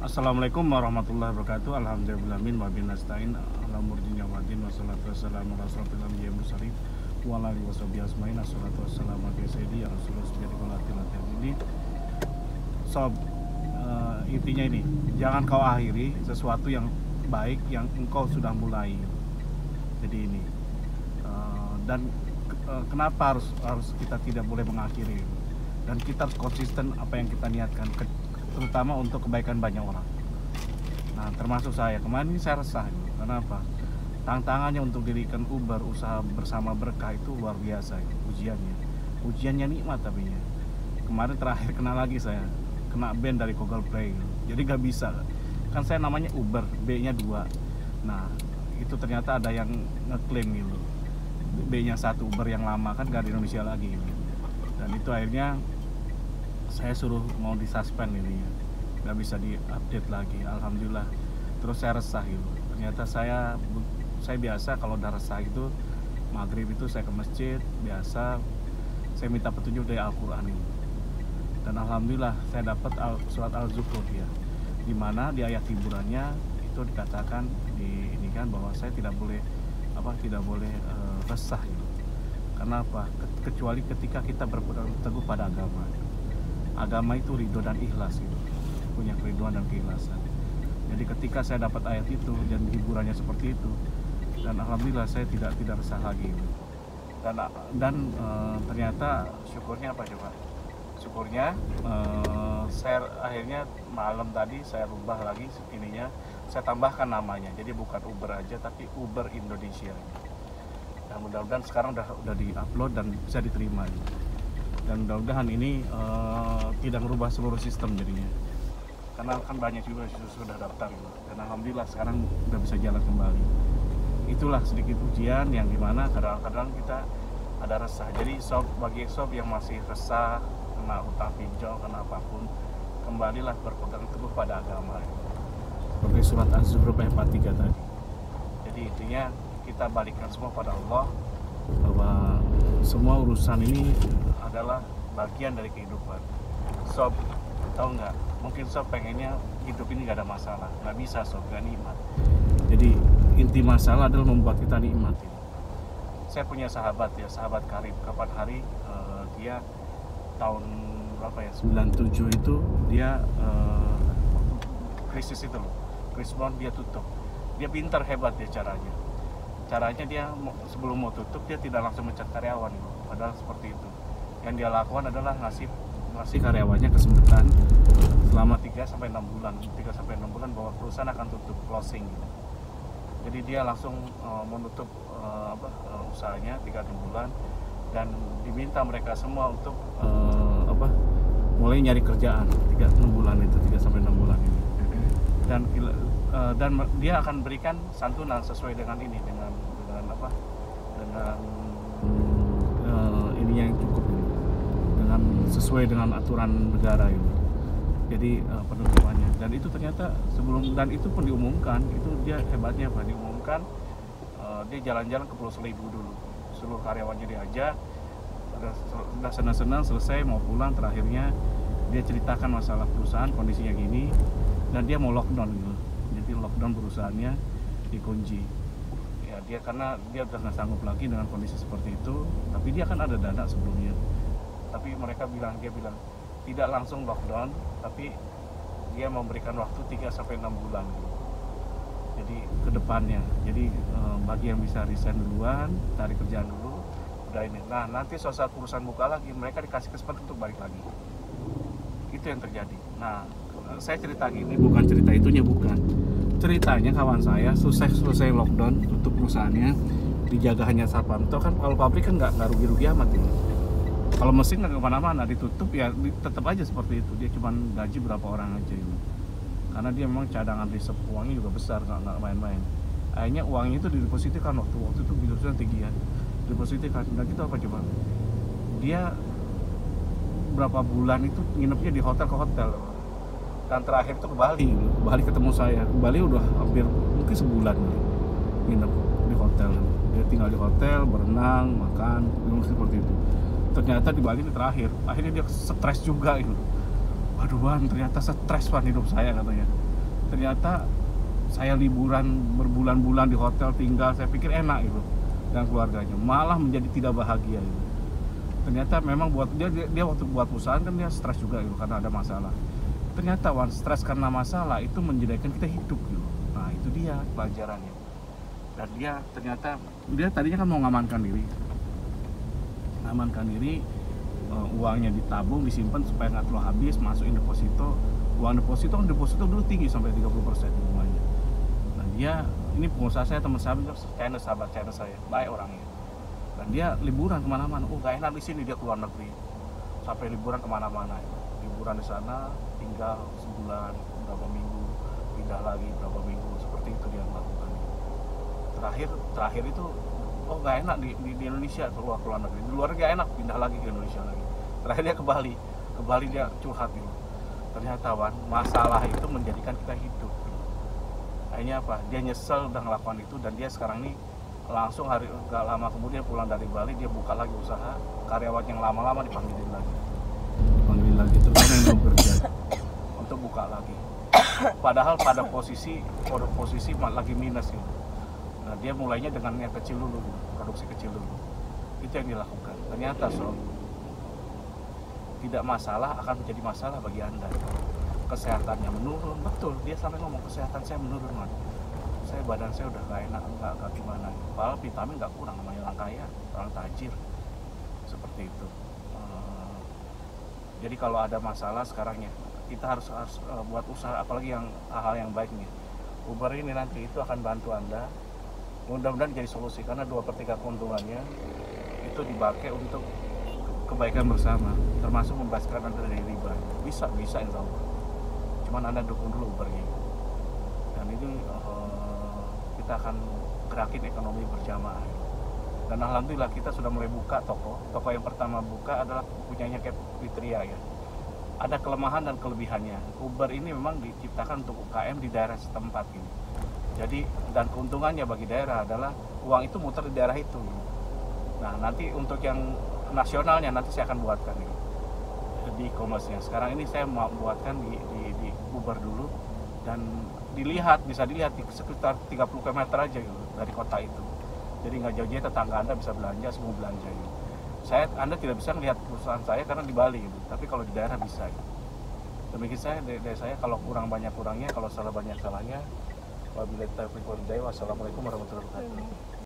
Assalamualaikum warahmatullahi wabarakatuh. Alhamdulillahirabbil alamin nasta'in ala murdin yawadin wassalatu wassalamu ala asrofil anbiya'i wal mursalin wa ala alihi washabihi asmain. Assalatu wassalamu ala sayyidi ya Rasulullah sallallahu ini. Sob, intinya ini, jangan kau akhiri sesuatu yang baik yang engkau sudah mulai. Jadi ini dan kenapa harus kita tidak boleh mengakhiri, dan kita harus konsisten apa yang kita niatkan, terutama untuk kebaikan banyak orang. Nah, termasuk saya kemarin ini saya resah. Kenapa? Tantangannya untuk dirikan Uber usaha bersama berkah itu luar biasa. Ujiannya nikmat, tapi kemarin terakhir kena lagi, saya kena ban dari Google Play. Jadi gak bisa, kan saya namanya Uber, B-nya 2. Nah, itu ternyata ada yang ngeklaim gitu, B-nya 1 Uber yang lama, kan gak di Indonesia lagi gitu. Dan itu akhirnya saya suruh mau disuspend ini ya, nggak bisa diupdate lagi. Alhamdulillah. Terus saya resah gitu. Ternyata saya biasa kalau udah resah itu maghrib itu saya ke masjid biasa, saya minta petunjuk dari Al-Quran ini. Dan alhamdulillah saya dapat surat Al-Zukhruf ya, dimana di ayat hiburannya itu dikatakan ini kan bahwa saya tidak boleh resah gitu. Karena apa? Kecuali ketika kita berpegang teguh pada agama itu ridho dan ikhlas gitu, punya keriduan dan keikhlasan. Jadi ketika saya dapat ayat itu dan hiburannya seperti itu, dan alhamdulillah saya tidak resah lagi gitu. Dan ternyata syukurnya apa coba? Syukurnya saya akhirnya malam tadi saya rubah lagi ininya, saya tambahkan namanya. Jadi bukan Uber aja tapi Uber Indonesia. Dan mudah-mudahan sekarang udah di-upload dan bisa diterima gitu. Dan mudah-mudahan ini tidak merubah seluruh sistem jadinya, karena kan banyak juga sudah daftar gitu. Dan alhamdulillah sekarang udah bisa jalan kembali. Itulah sedikit ujian yang dimana kadang-kadang kita ada resah. Jadi bagi sob yang masih resah kena hutang pinjol, kena apapun, kembalilah berpegang teguh pada agama seperti surat Az-Zukhruf ayat 43 tadi. Jadi intinya kita balikkan semua pada Allah, bahwa semua urusan ini adalah bagian dari kehidupan. Sob, tahu nggak? Mungkin sob pengennya hidup ini nggak ada masalah, nggak bisa sob, nggak nikmat. Jadi inti masalah adalah membuat kita nikmat. Saya punya sahabat ya, sahabat karib. Kapan hari dia tahun berapa ya? 97 itu dia krisis itu loh, Krismon dia tutup. Dia pintar, hebat ya caranya dia sebelum mau tutup dia tidak langsung mencat karyawan gitu. Padahal seperti itu. Yang dia lakukan adalah ngasih karyawannya kesempatan selama 3-6 bulan bahwa perusahaan akan tutup, closing gitu. Jadi dia langsung menutup usahanya 3-6 bulan, dan diminta mereka semua untuk mulai nyari kerjaan 3-6 bulan itu, 3-6 bulan ini. Dan dia akan berikan santunan sesuai dengan ini, dengan ini yang cukup ini, dengan sesuai dengan aturan negara itu. Jadi penutupannya, dan itu ternyata dan itu pun diumumkan, itu dia hebatnya apa, diumumkan dia jalan-jalan ke Pulau Seribu dulu, seluruh karyawannya diajak, udah senang-senang selesai mau pulang, terakhirnya dia ceritakan masalah perusahaan kondisinya gini, dan dia mau lockdown gitu. Jadi lockdown perusahaannya dikunci ya, karena dia udah nggak sanggup lagi dengan kondisi seperti itu. Tapi dia kan ada dana sebelumnya, tapi dia bilang tidak langsung lockdown, tapi dia memberikan waktu 3-6 bulan gitu. Jadi ke depannya, jadi bagi yang bisa resign duluan, cari kerjaan dulu, udah ini. Nah, nanti saat perusahaan buka lagi, mereka dikasih kesempatan untuk balik lagi. Itu yang terjadi. Nah, saya cerita gini, bukan cerita itunya, bukan. Ceritanya kawan saya selesai lockdown, tutup perusahaannya, dijaga hanya Sarpanto. Kan kalau pabrik kan nggak rugi-rugi amat gitu. Kalau mesin nggak kemana-mana, ditutup ya tetap aja seperti itu. Dia cuma gaji berapa orang aja gitu. Karena dia memang cadangan reserve uangnya juga besar, nggak main-main. Akhirnya uangnya itu didepositkan waktu itu virusnya tinggi ya. Didepositkan, dan itu apa coba? Dia berapa bulan itu nginepnya di hotel ke hotel. Dan terakhir itu ke Bali ketemu saya. Ke Bali udah hampir mungkin sebulan nginep di hotel. Dia tinggal di hotel, berenang, makan, seperti itu. Ternyata di Bali ini terakhir. Akhirnya dia stres juga gitu. Waduh Wan, ternyata stres Wan hidup saya katanya. ternyata saya liburan berbulan-bulan di hotel tinggal, saya pikir enak gitu dan keluarganya, malah menjadi tidak bahagia gitu. Ternyata memang buat dia waktu buat perusahaan kan dia stres juga gitu karena ada masalah. Ternyata stres karena masalah itu menjadikan kita hidup gitu. Nah itu dia pelajarannya. Dan dia ternyata dia tadinya kan mau ngamankan diri, uangnya ditabung, disimpan supaya nggak terlalu habis, masukin deposito. Uang deposito dulu tinggi sampai 30% bunganya. Nah dia ini pengusaha saya, teman saya, sahabat China saya, baik orangnya. Dan dia liburan kemana-mana. Gak enak di sini, dia keluar negeri sampai liburan kemana-mana. Liburan di sana tinggal sebulan, beberapa minggu, pindah lagi beberapa minggu, seperti itu dia melakukan. Terakhir itu gak enak di Indonesia, keluar negeri. Di luar gak enak, pindah lagi ke Indonesia lagi. Terakhir dia ke Bali dia curhat gitu. Ternyata masalah itu menjadikan kita hidup. Akhirnya apa? Dia nyesel udah ngelakukan itu, dan dia sekarang ini langsung gak lama kemudian pulang dari Bali, dia buka lagi usaha, karyawan yang lama-lama dipanggilin lagi terus yang belum kerja untuk buka lagi. Padahal pada posisi lagi minus gitu. Nah dia mulainya dengan yang kecil dulu, produksi kecil dulu. Itu yang dilakukan. Ternyata tidak masalah akan menjadi masalah bagi Anda. Kesehatannya menurun, betul. Dia sampai ngomong kesehatan saya menurun, badan saya udah gak enak, gak gimana. Padahal vitamin gak kurang, namanya orang kaya, orang tajir, seperti itu. Jadi kalau ada masalah sekarang ya, kita harus buat usaha, apalagi yang hal-hal yang baik nih. Uber ini nanti itu akan bantu Anda, mudah-mudahan jadi solusi, karena 2/3 keuntungannya itu dipakai untuk kebaikan bersama, termasuk membebaskan Anda dari riba. Bisa insya Allah. Cuman Anda dukung dulu Ubernya. Dan itu kita akan gerakin ekonomi berjamaah. Dan alhamdulillah kita sudah mulai buka toko. Toko yang pertama buka adalah punyanya Fitria ya. Ada kelemahan dan kelebihannya. Uber ini memang diciptakan untuk UKM di daerah setempat ini. Jadi dan keuntungannya bagi daerah adalah uang itu muter di daerah itu. Nah nanti untuk yang nasionalnya nanti saya akan buatkan ini di e-commerce-nya. Sekarang ini saya mau buatkan di Uber dulu, dan bisa dilihat di sekitar 30 km aja gitu, dari kota itu. Jadi nggak jauh-jauh, tetangga Anda bisa belanja, semua belanja gitu. Anda tidak bisa melihat perusahaan saya karena di Bali gitu, tapi kalau di daerah bisa gitu. Demikian dari saya, kalau kurang banyak kurangnya, kalau salah banyak salahnya. Wabillahi taufiq wal hidayah. Wassalamualaikum warahmatullahi wabarakatuh.